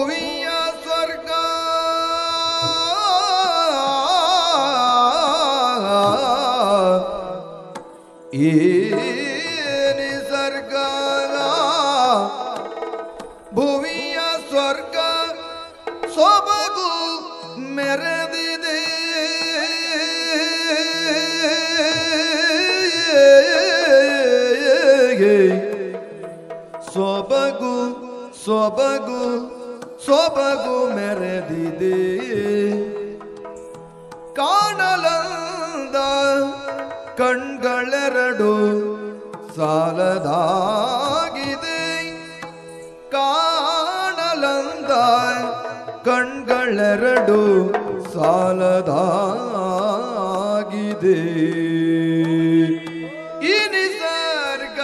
ಭುವಿಯ ಸ್ವರ್ಗ ಈ ನಿಸರ್ಗ ಭುವಿಯ ಸ್ವರ್ಗ ಸೊಬಗು ಮೆರೆದಿದೆ ಸೊಬಗು ಸೊಬಗು ಸೊಬಗು ಮೆರೆದಿದೆ ಕಾಣಲಂದ ಕಣ್ಗಳೆರಡು ಸಾಲದಾಗಿದೆ ಕಾಣಲಂದ ಕಣ್ಗಳೆರಡು ಸಾಲದಾಗಿದೆ ಈ ನಿಸರ್ಗ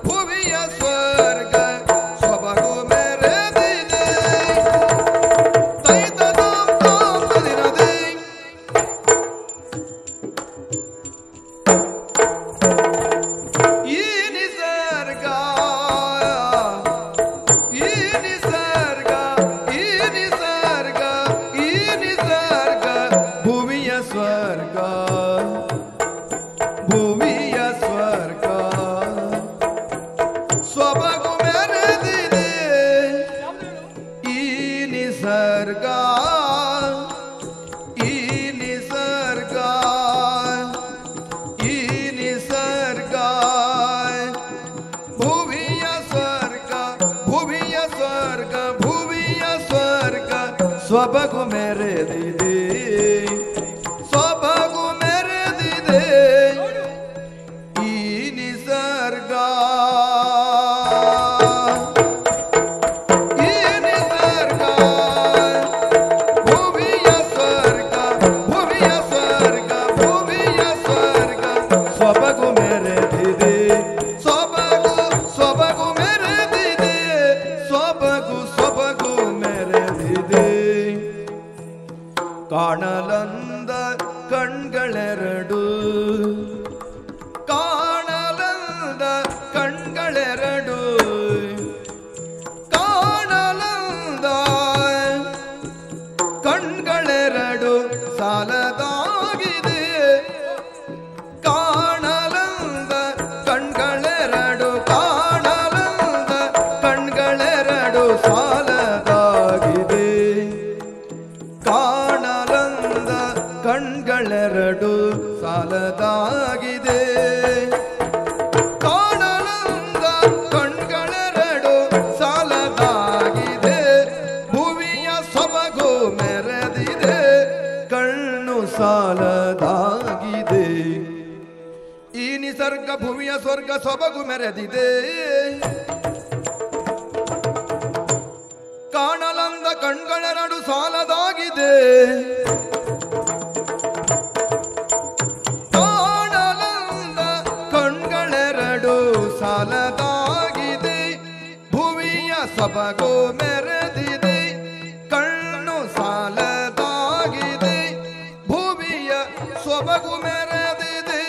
ಭುವಿಯ ಸ್ವರ್ಗ ಸೊಬಗು ಮೆರೆದಿದೆ ತೈತದಿನದೆ ಈ ನಿಸರ್ಗ ಈ ನಿಸರ್ಗ ಈ ನಿಸರ್ಗ ಈ ನಿಸರ್ಗ ಭುವಿಯ ಸ್ವರ್ಗ ಭುವಿಯ ಸ್ವರ್ಗ ಸೊಬಗು ಮೆರೆದಿದೆ ಈ ನಿಸರ್ಗ ಈ ನಿಸರ್ಗ ಈ ನಿಸರ್ಗ ಭುವಿಯ ಸ್ವರ್ಗ ಭುವಿಯ ಸ್ವರ್ಗ ಭುವಿಯ ಸ್ವರ್ಗ ಸೊಬಗು ಮೆರೆದಿದೆ ಸೊಬಗು ಮೆರೆದಿದೆ ಈ ನಿಸರ್ಗ ಈ ನಿಸರ್ಗ ಭುವಿಯ ಸ್ವರ್ಗ ಭುವಿಯ ಸ್ವರ್ಗ ಭುವಿಯ ಸ್ವರ್ಗ ಸೊಬಗು ಮೆರೆದಿದೆ ಸೊಬಗು ಸೊಬಗು ಮೆರೆದಿದೆ ಸೊಬಗು ಸೊಬಗು ಮೆರೆದಿದೆ ಕಾಣಲಂದ ಕಣ್ಗಳೆರಡು ಕಾಣಲಂದ ಕಣ್ಗಳೆರಡು ಕಾಣಲಂದ ಕಣ್ಗಳೆರಡು ಸಾಲದಾಗಿದೆ ಕಾಣಲಂದ ಕಣ್ಗಳೆರಡು ಕಾಣಲಂದ ಕಣ್ಗಳೆರಡು ಸಾಲದಾಗಿದೆ ಕಾಣಲಂದ ಕಣ್ಗಳೆರಡು ಸಾಲದಾಗಿದೆ ಕಾಣಲಂದ ಕಣ್ಗಳೆರಡು ಸಾಲದಾಗಿದೆ ಭುವಿಯ ಸೊಬಗು ಮೆರೆದಿದೆ ಕಣ್ಣು ಸಾಲದಾಗಿದೆ ಈ ನಿಸರ್ಗ ಭುವಿಯ ಸ್ವರ್ಗ ಸೊಬಗು ಮೆರೆದಿದೆ ಕಾಣಲಂದ ಕಣ್ಗಳೆರಡು ಸಾಲದಾಗಿದೆ ಕಾಣಲಂದ ಕಣ್ಗಳೆರಡು ಸಾಲದಾಗಿದೆ ಭುವಿಯ ಸೊಬಗು ಮೆರೆದಿದೆ ಕಣ್ಣು ಸಾಲದಾಗಿದೆ ಭುವಿಯ ಸೊಬಗು ಮೆರೆದಿದೆ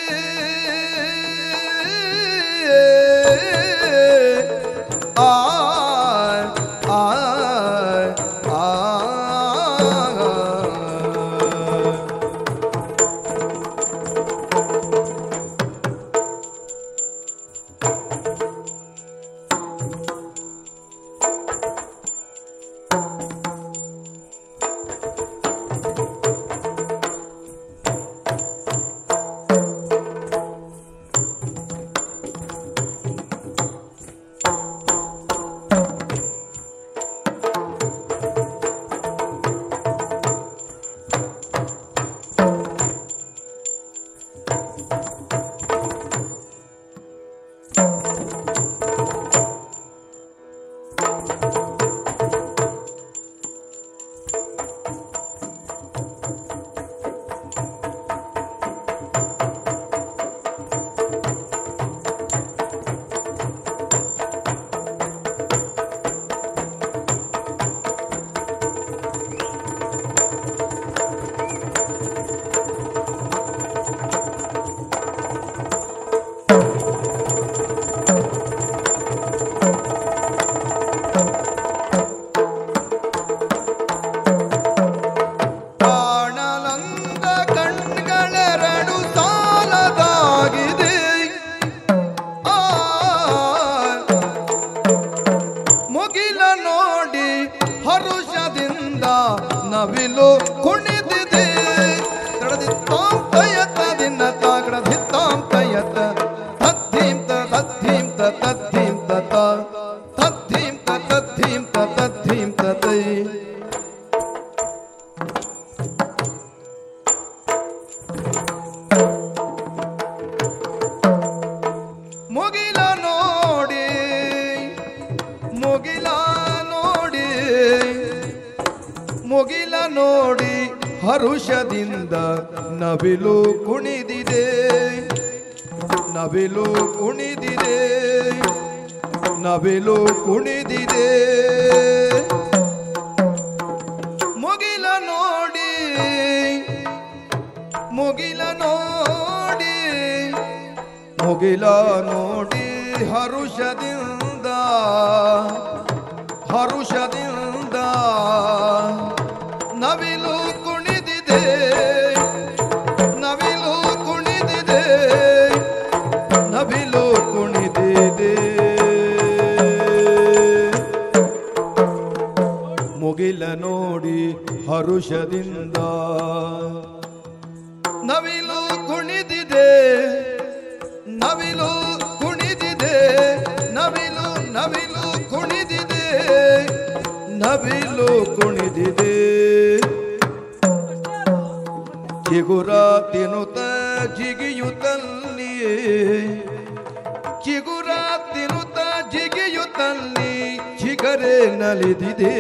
ಆ ಆ ಆ ನವಿಲು ಕುಣಿದಿದೆ ತಡದಿತ್ತಾಂ ತಯತ ದಿನ ತಾಗಡದಿತ್ತಾಂ ತಯತ ತದ್ಧೀಂ ತದ್ಧೀಂ ತದ್ಧೀಂ ತತ ತದ್ಧೀಂ ತದ್ಧೀಂ ತದ್ಧೀಂ ತತೈ ಮುಗಿಲ ನೋಡಿ ಮುಗಿಲ ನೋಡಿ ಮುಗಿಲ ನೋಡಿ ಹರುಷದಿಂದ ನವಿಲು ಕುಣಿದಿದೆ ನವಿಲು ಕುಣಿದಿದೆ ನವಿಲು ಕುಣಿದಿದೆ ಮುಗಿಲ ನೋಡಿ ಮುಗಿಲ ನೋಡಿ ಮುಗಿಲ ನೋಡಿ ಹರುಷದಿಂದ ಹರುಷದಿಂದ ನವಿಲು ಕುಣಿದಿದೆ ನವಿಲು ಕುಣಿದಿದೆ ನವಿಲು ಕುಣಿದಿದೆ ಮುಗಿಲ ನೋಡಿ ಹರುಷದಿಂದ ನವಿಲು ಕುಣಿದಿದೆ ನವಿಲು ಕುಣಿದಿದೆ ನವಿಲು ನವಿಲು ಕುಣಿದಿದೆ ನವಿಲು ಕುಣಿದಿದೆ ಚಿಗುರ ತಿನ್ನುತ್ತ ಜಿಗಿಯುತ್ತಲ್ಲಿಯೇ ಚಿಗುರ ತಿನ್ನುತ್ತ ಜಿಗಿಯುತ್ತಲ್ಲಿ ಚಿಗರೆ ನಲಿದಿದೆ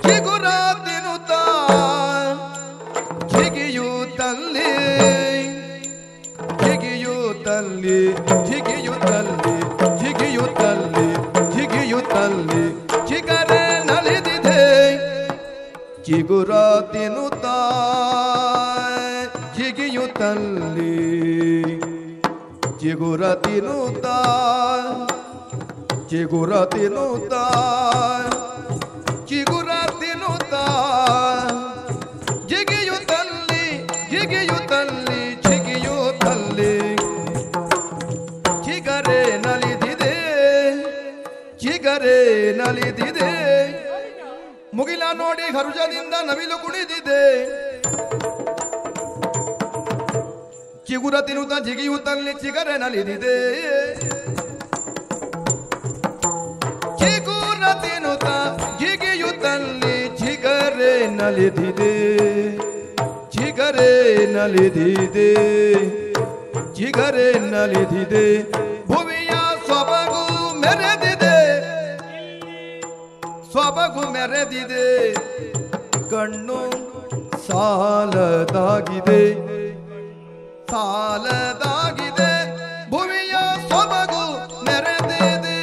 ಚಿಗುರ ತಿನ್ನುತ್ತ ಜಿಗಿಯುತ್ತಲ್ಲಿ ಜಿಗಿಯುತ್ತಲ್ಲಿ ಜಿಗಿಯುತ್ತಲ್ಲಿ ಜಿಗಿಯುತ್ತಲ್ಲಿ ಜಿಗಿಯುತ್ತಲ್ಲಿ ಚಿಗರೆ ನಲಿದಿದೆ ಚಿಗುರ ತಿನ್ನುತ್ತ ಜಿಗಿಯುತ್ತಲ್ಲಿ ಚಿಗುರ ತಿನ್ನುತ್ತ ಚಿಗುರ ತಿನ್ನುತ್ತ ಚಿಗುರ ತಿನ್ನುತ್ತ ಜಿಗಿಯುತ್ತಲ್ಲಿ ಜಿಗಿಯುತ್ತಲ್ಲಿ ಜಿಗಿಯುತ್ತಲ್ಲಿ ಚಿಗರೆ ನಲಿದಿದೆ ಚಿಗರೆ ನಲಿದಿದೆ ಮುಗಿಲ ನೋಡಿ ಹರುಷದಿಂದ ನವಿಲು ಕುಣಿದಿದೆ ಚಿಗುರ ತಿನ್ನುತ್ತ ಜಿಗಿಯುತ್ತಲ್ಲಿ ಚಿಗರೆ ನಲಿದಿದೆ ಚಿಗುರ ತಿನ್ನುತ್ತ ಜಿಗಿಯುತ್ತಲ್ಲಿ ಚಿಗರೆ ನಲಿದಿದೆ ಚಿಗರೆ ನಲಿದಿದೆ ಚಿಗರೆ ನಲಿದಿದೆ ಭುವಿಯ ಸೊಬಗು ಮೆರೆದಿದೆ ಸೊಬಗು ಮೆರೆದಿದೆ ಕಣ್ಣು ಸಾಲದಾಗಿದೆ ಸಾಲದಾಗಿದೆ ಭುವಿಯ ಸೊಬಗು ಮೆರೆದಿದೆ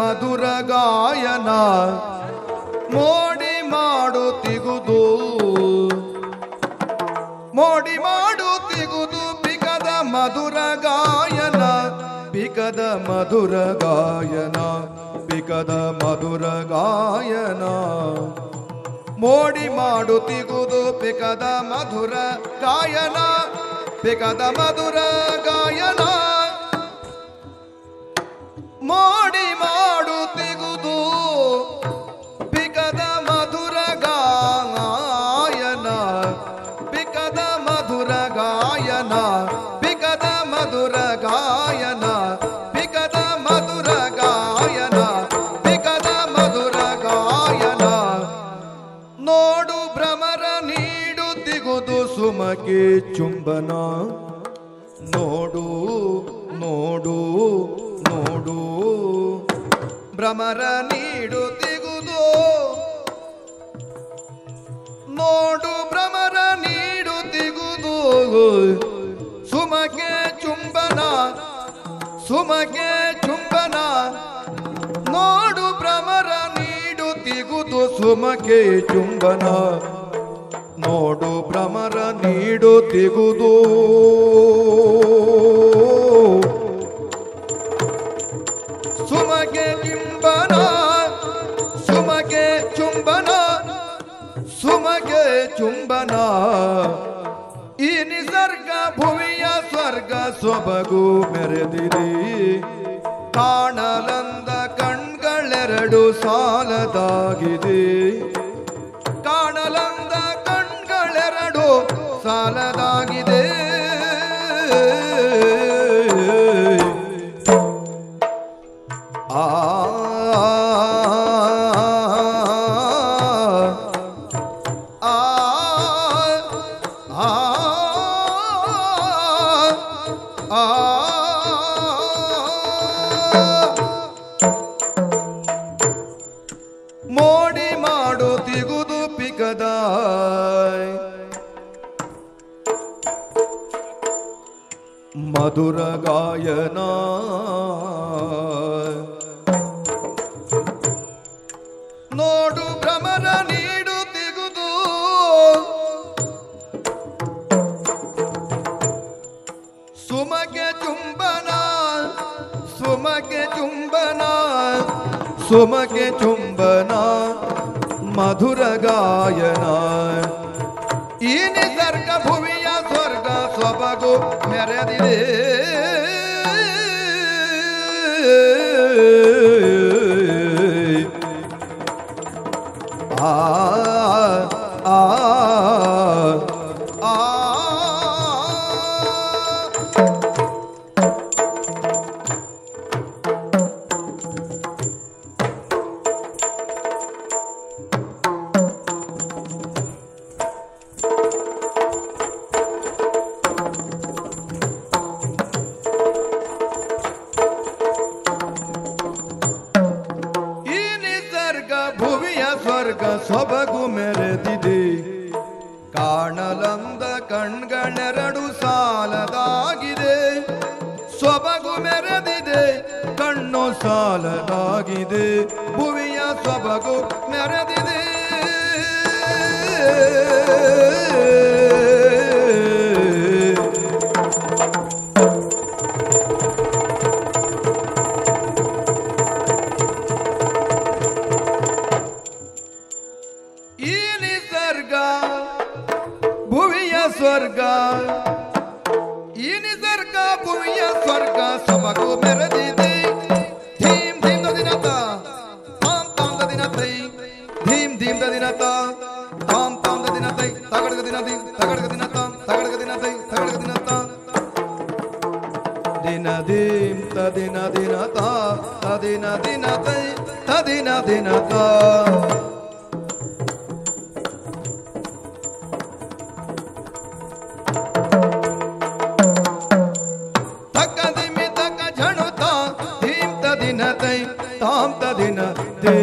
ಮಧುರ ಗಾಯನ ಮೋಡಿ ಮಾಡುತ್ತಿಗುದು ಮೋಡಿ ಮಾಡುತ್ತಿಗುದು ಬಿಗದ ಮಧುರ ಗಾಯನ ಬಿಗದ ಮಧುರ ಗಾಯನ ಬಿಗದ ಮಧುರ ಗಾಯನ ಮೋಡಿ ಮಾಡುತ್ತಿಗುದು ಬಿಗದ ಮಧುರ ಗಾಯನ ಬಿಗದ ಮಧುರ ಗಾಯನ ಮೋಡಿ ಮಾಡುತ್ತಿಗುದು ಬಿಗದ ಮಧುರ ಗಾಯನ ಬಿಗದ ಮಧುರ ಗಾಯನ ಬಿಗದ ಮಧುರ ಗಾಯನ ಬಿಗದ ಮಧುರ ಗಾಯನ ಬಿಗದ ಮಧುರ ಗಾಯನ ನೋಡು ಭ್ರಮರ ನೀಡುತ್ತಿಗುದು ಸುಮಗೆ ಚುಂಬನ ನೋಡು ನೋಡು ನೋಡು ಭ್ರಮರ ನೀಡುತ್ತಿಗುದು ನೋಡು ಭ್ರಮರ ನೀಡುತ್ತಿಗುದು ಸುಮಗೆ ಚುಂಬನ ಸುಮಗೆ ಚುಂಬನ ನೋಡು ಭ್ರಮರ ನೀಡುತ್ತಿಗುದು ಸುಮಗೆ ಚುಂಬನ ನೋಡು ಭ್ರಮರ ನೀಡುತ್ತಿಗುದು ಸುಮಗೆ ಚುಂಬನ ಸುಮಗೆ ಚುಂಬನ ಸುಮಗೆ ಚುಂಬನ ಈ ನಿಸರ್ಗ ಭುವಿಯ ಸ್ವರ್ಗ ಸೊಬಗು ಮೆರೆದಿರಿ ಕಾಣಲಂದ ಕಣ್ಗಳೆರಡು ಸಾಲದಾಗಿದೆ ಕಾಣಲಂದ ಕಣ್ಗಳೆರಡು ಸಾಲದಾಗಿದೆ ಆ ಮೋಡಿ ಮಾಡುತ್ತಿಗುದು ಪಿಗದ ಮಧುರ ಗಾಯನ ನೋಡು ಭ್ರಮರ ನೀಡುತ್ತಿಗುದು ಸುಮಗೆ ಚುಂಬನ ಸುಮಗೆ ಚುಂಬನ ಸುಮಗೆ ಚುಂಬನ ಮಧುರ ಗಾಯನ ಈ ನಿಸರ್ಗ ಭುವಿಯ ಸ್ವರ್ಗ ಸೊಬಗು ಮೆರೆದಿದೆ ಆ ಆ ಆ ಸ್ವರ್ಗ ಸೊಬಗು ಮೆರೆದಿದೆ ಕಾಣಲಂದ ಕಣ್ಗಳೆರಡು ಸಾಲದಾಗಿದೆ ಸೊಬಗು ಮೆರೆದಿದೆ ಕಣ್ಣು ಸಾಲದಾಗಿದೆ ಭುವಿಯ ಸೊಬಗು ಮೆರೆದಿದೆ ಭುವಿಯ ಸ್ವರ್ಗ ಈ ನಿಸರ್ಗ ಭುವಿಯ ಸ್ವರ್ಗ ಸೊಬಗು ಮೆರೆದಿದೆ ಧೀಮ್ ಧೀಮ್ ದಿನತ ತಾಮ್ ತಾಮ್ ದಿನತೈ ಧೀಮ್ ಧೀಮ್ ದಿನತ ತಾಮ್ ತಾಮ್ ದಿನತೈ ತಗಡಗ ದಿನದಿ ತಗಡಗ ದಿನತ ತಗಡಗ ದಿನತೈ ತಗಡಗ ದಿನತ ದಿನ ಧೀಮ್ ತದಿನ ದಿನತ ತದಿನ ದಿನತೈ ತದಿನ ದಿನತ ತಾಮ್ ತದಿನ ದೇ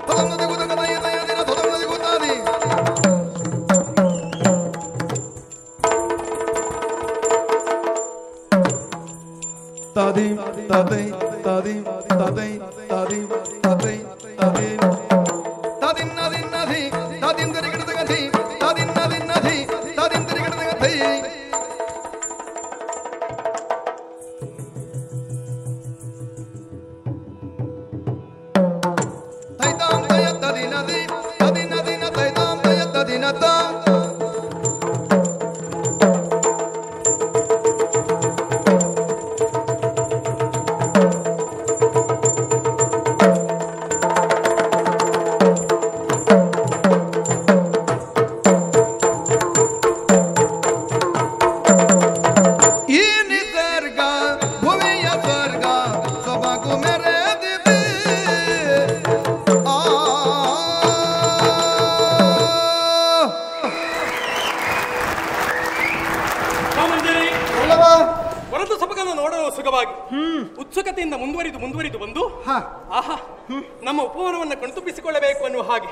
ತದಮದಿ ಗುದಗ ದಯ ದಯ ದಿನ ತದಮದಿ ಗುದಾದಿ ತದಿಂ ತದೈ ತದಿಂ ತದೈ ತದಿಂ ತದೈ ತದಿಂ ತದಿನ್ನದಿನ್ನಧಿ ತದಿಂದರಿಗಿಡದಗಧಿ ತದಿನ್ನದಿನ್ನಧಿ ತದಿಂದರಿಗಿಡದಗಧಿ ತೈತಾಂ ತಯ ತದಿನದಿ ತದಿನದಿನ ತೈತಾಂ ತಯ ತದಿನತ ಉತ್ಸುಕತೆಯಿಂದ ಮುಂದುವರಿದು ಬಂದು ಆಹಾ ನಮ್ಮ ಉಪವನವನ್ನು ಕಣ್ತುಂಬಿಸಿಕೊಳ್ಳಬೇಕು ಅನ್ನುವ ಹಾಗೆ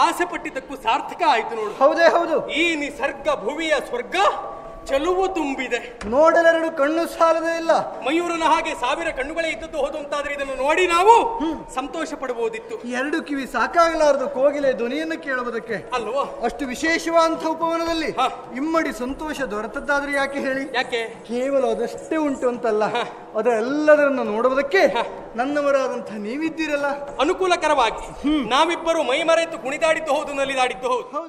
ಆಸೆ ಪಟ್ಟಿದ್ದಕ್ಕೂ ಸಾರ್ಥಕ ಆಯ್ತು ನೋಡು. ಹೌದೇ ಹೌದು. ಈ ನಿಸರ್ಗ ಭುವಿಯ ಸ್ವರ್ಗ ಚೆಲುವು ತುಂಬಿದೆ. ನೋಡಲೆರಡು ಕಣ್ಣು ಸಾಲದೇ ಇಲ್ಲ. ಮಯೂರನ ಹಾಗೆ 1000 ಕಣ್ಣುಗಳೇ ಇದ್ದದ್ದು ಹೋದು ಅಂತಾದ್ರೆ ಇದನ್ನು ನೋಡಿ ನಾವು ಸಂತೋಷ ಪಡಬಹುದಿತ್ತು. 2 ಕಿವಿ ಸಾಕಾಗಲಾರದು ಕೋಗಿಲೆ ಧ್ವನಿಯನ್ನು ಕೇಳುವುದಕ್ಕೆ ಅಲ್ವಾ? ಅಷ್ಟು ವಿಶೇಷವಾದಂತಹ ಉಪವನದಲ್ಲಿ ಇಮ್ಮಡಿ ಸಂತೋಷ ದೊರೆತದ್ದಾದ್ರೆ ಯಾಕೆ ಹೇಳಿ? ಯಾಕೆ? ಕೇವಲ ಅದಷ್ಟೇ ಉಂಟು ಅಂತಲ್ಲ, ಅದೆಲ್ಲದರನ್ನು ನೋಡುವುದಕ್ಕೆ ನನ್ನವರಾದಂತಹ ನೀವಿದ್ದೀರಲ್ಲ. ಅನುಕೂಲಕರವಾಗಿ ನಾವಿಬ್ಬರು ಮೈ ಮರೆತು ಕುಣಿದಾಡಿದ್ದು ಹೌದು, ನಲಿದಾಡಿದ್ದು ಹೌದು.